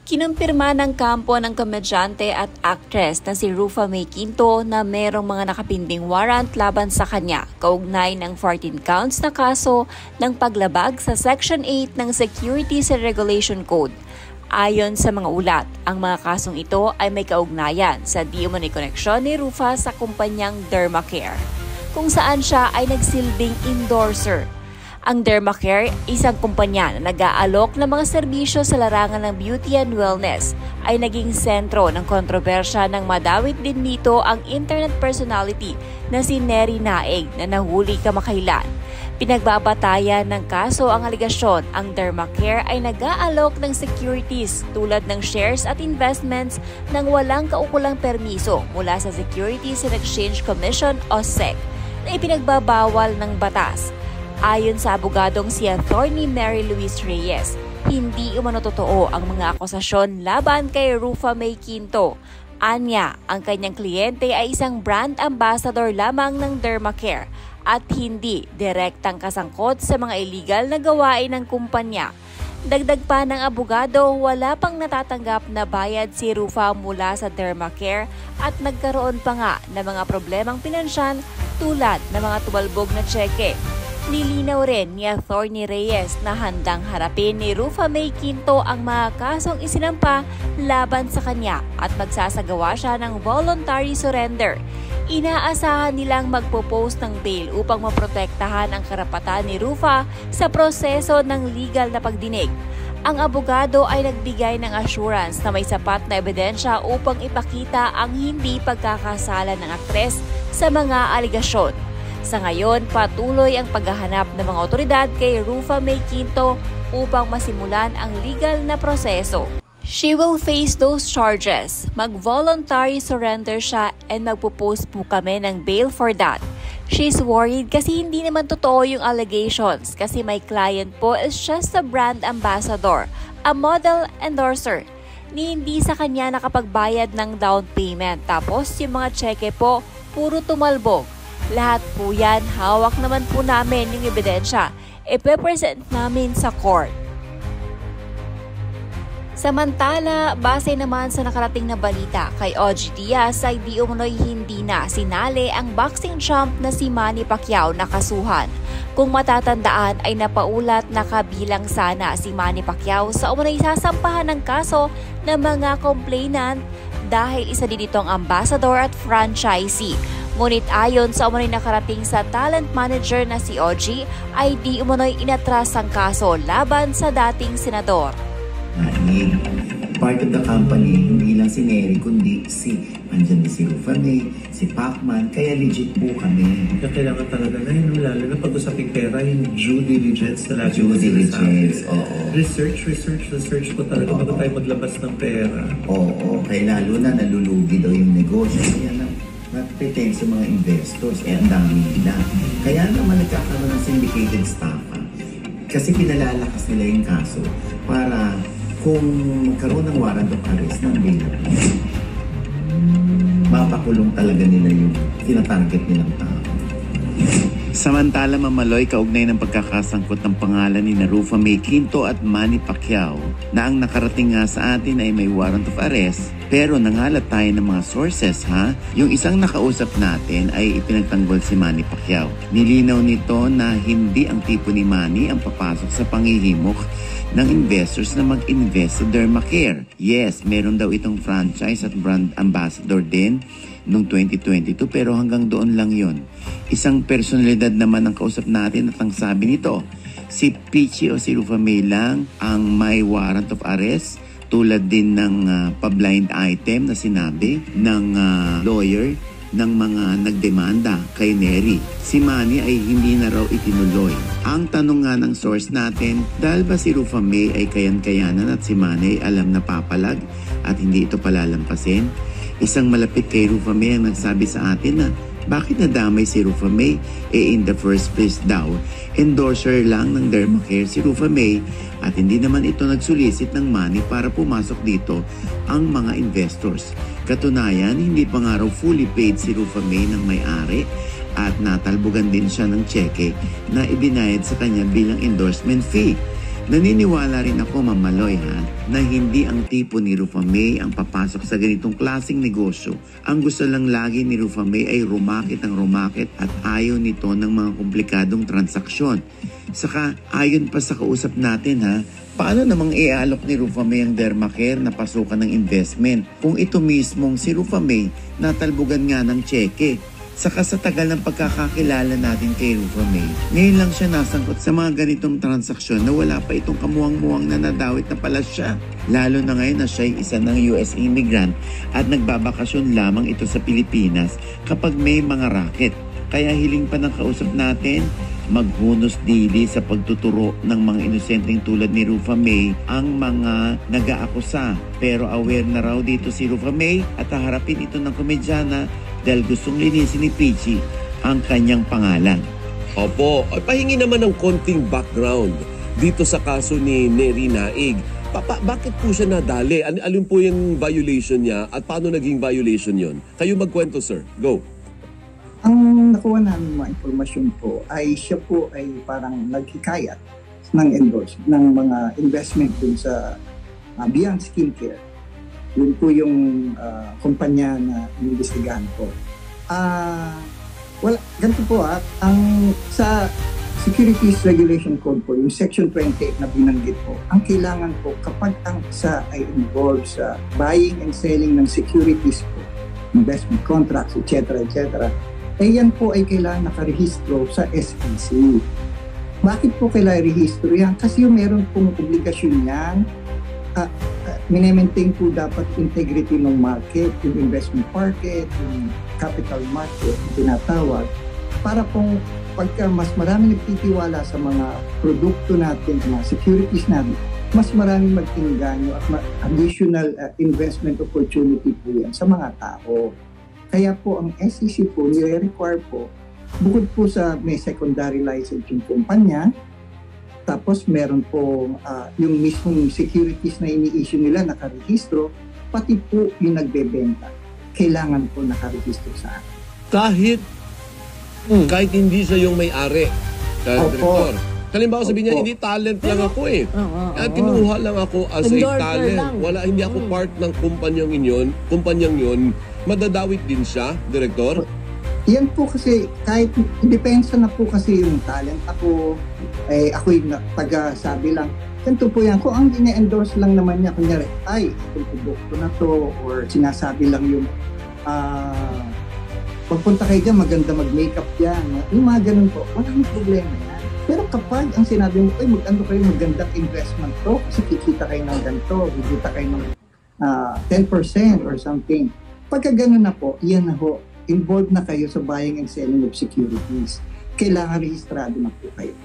Kinumpirma ng kampo ng komedyante at actress na si Rufa May Quinto na merong mga nakapinding warrant laban sa kanya kaugnay ng 14 counts na kaso ng paglabag sa Section 8 ng Securities and Regulation Code. Ayon sa mga ulat, ang mga kasong ito ay may kaugnayan sa di-umano'y koneksyon ni Rufa sa kumpanyang Dermacare, kung saan siya ay nagsilbing endorser. Ang Dermacare, isang kumpanya na nag-aalok ng mga serbisyo sa larangan ng beauty and wellness, ay naging sentro ng kontrobersya ng madawit din nito ang internet personality na si Neri Naig na nahuli kamakailan. Pinagbabatayan ng kaso ang aligasyon, ang Dermacare ay nag-aalok ng securities tulad ng shares at investments nang walang kaukulang permiso mula sa Securities and Exchange Commission o SEC na ipinagbabawal ng batas. Ayon sa abogadong si Attorney Mary Louise Reyes, hindi umano totoo ang mga akusasyon laban kay Rufa May Quinto. Anya, ang kanyang kliyente ay isang brand ambassador lamang ng Dermacare at hindi direktang kasangkot sa mga illegal na gawain ng kumpanya. Dagdag pa ng abogado, wala pang natatanggap na bayad si Rufa mula sa Dermacare at nagkaroon pa nga ng mga problemang pinansyal tulad ng mga tumalbog na tseke. Nilinaw rin ni Attorney Reyes na handang harapin ni Rufa May Quinto ang mga kasong isinampa laban sa kanya at magsasagawa siya ng voluntary surrender. Inaasahan nilang magpo-post ng bail upang maprotektahan ang karapatan ni Rufa sa proseso ng legal na pagdinig. Ang abogado ay nagbigay ng assurance na may sapat na ebidensya upang ipakita ang hindi pagkakasala ng aktres sa mga aligasyon. Sa ngayon, patuloy ang paghahanap ng mga otoridad kay Rufa May Quinto upang masimulan ang legal na proseso. She will face those charges. Mag-voluntary surrender siya and magpo-post po kami ng bail for that. She's worried kasi hindi naman totoo yung allegations kasi my client po is just a brand ambassador, a model endorser. Hindi sa kanya nakapagbayad ng down payment tapos yung mga cheque po puro tumalbog. Lahat po yan, hawak naman po namin yung ebidensya. Ipe-present namin sa court. Samantala, base naman sa nakarating na balita kay OG Diaz ay di umano'y hindi na sinali ang boxing champ na si Manny Pacquiao na kasuhan. Kung matatandaan ay napaulat na kabilang sana si Manny Pacquiao sa umano'y sasampahan ng kaso ng mga complainant dahil isa din itong ambassador at franchisee. Ngunit ayon sa umano'y nakarating sa talent manager na si OG, ay di umano'y inatras ang kaso laban sa dating senador. Part of the company, hindi lang si Neri, kundi andyan din si Rufa May, si Pacman, kaya legit po kami. Kailangan talaga na yun, lalo na pag-usaping pera, yung due diligence na lagi. Due diligence, oo. Research po talaga bago tayo maglabas ng pera. Oo, kaya lalo na nalulugi daw yung negosyo. Kaya nagpretend sa mga investors, ang dami nila. Kaya naman nagkakaroon ng syndicated staff. Kasi pinalalakas nila yung kaso para kung magkaroon ng warrant of arrest ng bail, mapakulong talaga nila yung tinatarget nilang tao. Samantala, Mamaloy, kaugnay ng pagkakasangkot ng pangalan ni Rufa May Quinto at Manny Pacquiao na ang nakarating nga sa atin ay may warrant of arrest. Pero nangalat tayo ng mga sources, ha? Yung isang nakausap natin ay ipinagtanggol si Manny Pacquiao. Nilinaw nito na hindi ang tipo ni Manny ang papasok sa pangihimok ng investors na mag-invest sa Dermacare. Yes, meron daw itong franchise at brand ambassador din noong 2022 pero hanggang doon lang yon. Isang personalidad naman ang kausap natin at ang sabi nito, si Peachy o si Rufa May lang ang may warrant of arrest tulad din ng pa-blind item na sinabi ng lawyer ng mga nagdemanda kay Neri. Si Manny ay hindi na raw itinuloy. Ang tanong nga ng source natin, dahil ba si Rufa May ay kayan-kayanan at si Manny ay alam na papalag at hindi ito palalampasin? Isang malapit kay Rufa May ang nagsabi sa atin na bakit nadamay si Rufa May? In the first place daw, endorser lang ng Dermacare si Rufa May at hindi naman ito nagsulisit ng money para pumasok dito ang mga investors. Katunayan, hindi pa nga raw fully paid si Rufa May ng may-ari at natalbogan din siya ng cheque na ibinayad sa kanya bilang endorsement fee. Naniniwala rin ako, Ma'am Maloy, na hindi ang tipo ni Rufa May ang papasok sa ganitong klaseng negosyo. Ang gusto lang lagi ni Rufa May ay rumakit ang rumakit at ayaw nito ng mga komplikadong transaksyon. Saka ayon pa sa kausap natin paano namang iaalok ni Rufa May ang Dermacare na pasukan ng investment kung ito mismong si Rufa May natalbugan nga ng tseke? Saka sa tagal ng pagkakakilala natin kay Rufa May, ngayon lang siya nasangkot sa mga ganitong transaksyon na wala pa itong kamuwang-muwang na nadawit na pala siya. Lalo na ngayon na siya ay isa ng US immigrant at nagbabakasyon lamang ito sa Pilipinas kapag may mga racket. Kaya hiling pa ng kausap natin, maghunos dili sa pagtuturo ng mga inosenteng tulad ni Rufa May ang mga nag-aakusa. Pero aware na raw dito si Rufa May at haharapin ito ng komedyana dahil gustong linisin ni Peachy ang kanyang pangalan. Opo, ay pahingi naman ng konting background dito sa kaso ni Neri Naig. Bakit po siya nadali? Alin po yung violation niya at paano naging violation yon? Kayo magkwento, sir. Go. Ang nakuha namin mga informasyon po ay siya po ay parang naghikayat ng endorse ng mga investment dun sa Beyond Skincare. Yun po yung kumpanya na inimbestigahan ko. Ganito po ang sa Securities Regulation Code po, yung Section 28 na binanggit po, ang kailangan po kapag ang isa ay involved sa buying and selling ng securities po, investment contracts, etc., yan po ay kailangan nakarehistro sa SEC. Bakit po kailangan rehistro yan? Kasi yung meron pong obligasyon yan, minemaintain po dapat integrity ng market, yung investment market, yung capital market, yung tinatawag, para pong pagka mas marami nagtitiwala sa mga produkto natin, mga securities natin, mas maraming mag-inganyo at additional investment opportunity po yan sa mga tao. Kaya po ang SEC po nire-require po, bukod po sa may secondary license yung kumpanya, tapos meron po yung mismong securities na ini-issue nila nakarehistro, pati po yung nagbebenta. Kailangan po nakarehistro sa akin. Kahit hindi siya yung may-ari, Director. Halimbawa sabihin niya, hindi talent lang ako At kinuha lang ako as a talent. Hindi ako part ng kumpanyang yun. Madadawit din siya, Director? Yan po kasi, kahit depensa na po kasi yung talent ako, ako'y taga-sabi lang, ganito po yan. Kung ang ine-endorse lang naman niya, kunyari, itong produkto na to, or sinasabi lang yung, pagpunta kayo dyan, maganda mag-makeup yan. Yung mga ganun po, walang problema yan. Pero kapag ang sinabi mo, mag-ano kayo, magandang investment to, kasi kikita kayo ng ganito, kikita kayo ng 10% or something. Pagka ganun na po, yan na po, involved na kayo sa buying and selling of securities. Kailangan rehistrado na po kayo.